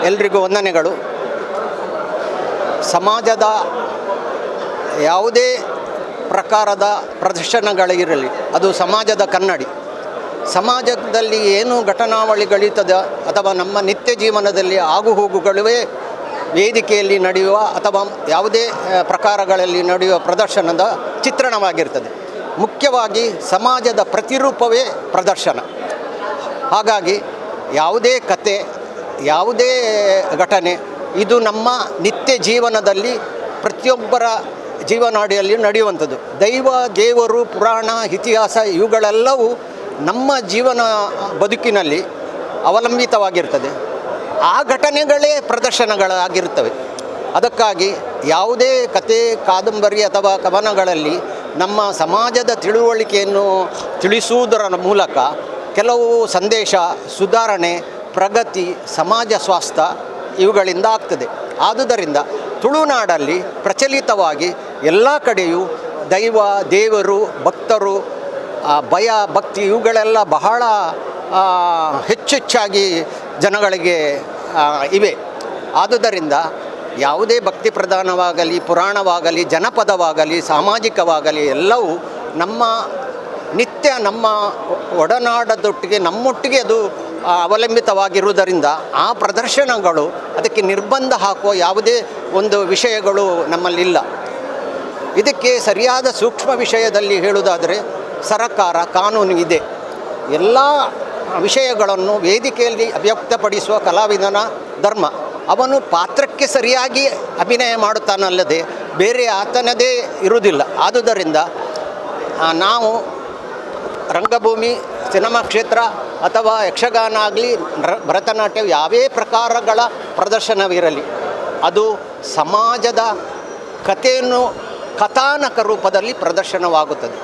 ಎಲ್ರಿಗೂ ವಂದನೆಗಳು. ಸಮಾಜದ ಯಾವುದೇ ಪ್ರಕಾರದ ಪ್ರದರ್ಶನಗಳಿರಲಿ, ಅದು ಸಮಾಜದ ಕನ್ನಡಿ. ಸಮಾಜದಲ್ಲಿ ಏನು ಘಟನಾವಳಿಗಳಿರ್ತದೆ ಅಥವಾ ನಮ್ಮ ನಿತ್ಯ ಜೀವನದಲ್ಲಿ ಆಗುಹೋಗುಗಳೇ ವೇದಿಕೆಯಲ್ಲಿ ನಡೆಯುವ ಅಥವಾ ಯಾವುದೇ ಪ್ರಕಾರಗಳಲ್ಲಿ ನಡೆಯುವ ಪ್ರದರ್ಶನದ ಚಿತ್ರಣವಾಗಿರ್ತದೆ. ಮುಖ್ಯವಾಗಿ ಸಮಾಜದ ಪ್ರತಿರೂಪವೇ ಪ್ರದರ್ಶನ. ಹಾಗಾಗಿ ಯಾವುದೇ ಕತೆ, ಯಾವುದೇ ಘಟನೆ, ಇದು ನಮ್ಮ ನಿತ್ಯ ಜೀವನದಲ್ಲಿ ಪ್ರತಿಯೊಬ್ಬರ ಜೀವನಾಡಿಯಲ್ಲಿ ನಡೆಯುವಂಥದ್ದು. ದೈವ, ದೇವರು, ಪುರಾಣ, ಇತಿಹಾಸ ಇವುಗಳೆಲ್ಲವೂ ನಮ್ಮ ಜೀವನ ಬದುಕಿನಲ್ಲಿ ಅವಲಂಬಿತವಾಗಿರ್ತದೆ. ಆ ಘಟನೆಗಳೇ ಪ್ರದರ್ಶನಗಳಾಗಿರ್ತವೆ. ಅದಕ್ಕಾಗಿ ಯಾವುದೇ ಕತೆ, ಕಾದಂಬರಿ ಅಥವಾ ಕವನಗಳಲ್ಲಿ ನಮ್ಮ ಸಮಾಜದ ತಿಳುವಳಿಕೆಯನ್ನು ತಿಳಿಸುವುದರ ಮೂಲಕ ಕೆಲವು ಸಂದೇಶ, ಸುಧಾರಣೆ, ಪ್ರಗತಿ, ಸಮಾಜ ಸ್ವಾಸ್ಥ್ಯ ಇವುಗಳಿಂದ ಆಗ್ತದೆ. ಆದುದರಿಂದ ತುಳುನಾಡಲ್ಲಿ ಪ್ರಚಲಿತವಾಗಿ ಎಲ್ಲ ಕಡೆಯೂ ದೈವ, ದೇವರು, ಭಕ್ತರು, ಭಯ, ಭಕ್ತಿ ಇವುಗಳೆಲ್ಲ ಬಹಳ ಹೆಚ್ಚೆಚ್ಚಾಗಿ ಜನಗಳಿಗೆ ಇವೆ. ಆದುದರಿಂದ ಯಾವುದೇ ಭಕ್ತಿ ಪ್ರಧಾನವಾಗಲಿ, ಪುರಾಣವಾಗಲಿ, ಜನಪದವಾಗಲಿ, ಸಾಮಾಜಿಕವಾಗಲಿ ಎಲ್ಲವೂ ನಮ್ಮ ನಿತ್ಯ ನಮ್ಮ ಒಡನಾಡದೊಟ್ಟಿಗೆ ನಮ್ಮೊಟ್ಟಿಗೆ ಅದು ಅವಲಂಬಿತವಾಗಿರುವುದರಿಂದ ಆ ಪ್ರದರ್ಶನಗಳು ಅದಕ್ಕೆ ನಿರ್ಬಂಧ ಹಾಕುವ ಯಾವುದೇ ಒಂದು ವಿಷಯಗಳು ನಮ್ಮಲ್ಲಿಲ್ಲ. ಇದಕ್ಕೆ ಸರಿಯಾದ ಸೂಕ್ಷ್ಮ ವಿಷಯದಲ್ಲಿ ಹೇಳುವುದಾದರೆ ಸರಕಾರ, ಕಾನೂನು ಇದೆ. ಎಲ್ಲ ವಿಷಯಗಳನ್ನು ವೇದಿಕೆಯಲ್ಲಿ ಅಭಿವ್ಯಕ್ತಪಡಿಸುವ ಕಲಾವಿದನ ಧರ್ಮ. ಅವನು ಪಾತ್ರಕ್ಕೆ ಸರಿಯಾಗಿ ಅಭಿನಯ ಮಾಡುತ್ತಾನಲ್ಲದೆ ಬೇರೆ ಆತನದೇ ಇರುವುದಿಲ್ಲ. ಆದುದರಿಂದ ನಾವು ರಂಗಭೂಮಿ, ಸಿನಿಮಾ ಕ್ಷೇತ್ರ ಅಥವಾ ಯಕ್ಷಗಾನ ಆಗಲಿ, ಭರತನಾಟ್ಯ, ಯಾವೇ ಪ್ರಕಾರಗಳ ಪ್ರದರ್ಶನವಿರಲಿ, ಅದು ಸಮಾಜದ ಕಥೆಯನ್ನು ಕಥಾನಕ ರೂಪದಲ್ಲಿ ಪ್ರದರ್ಶನವಾಗುತ್ತದೆ.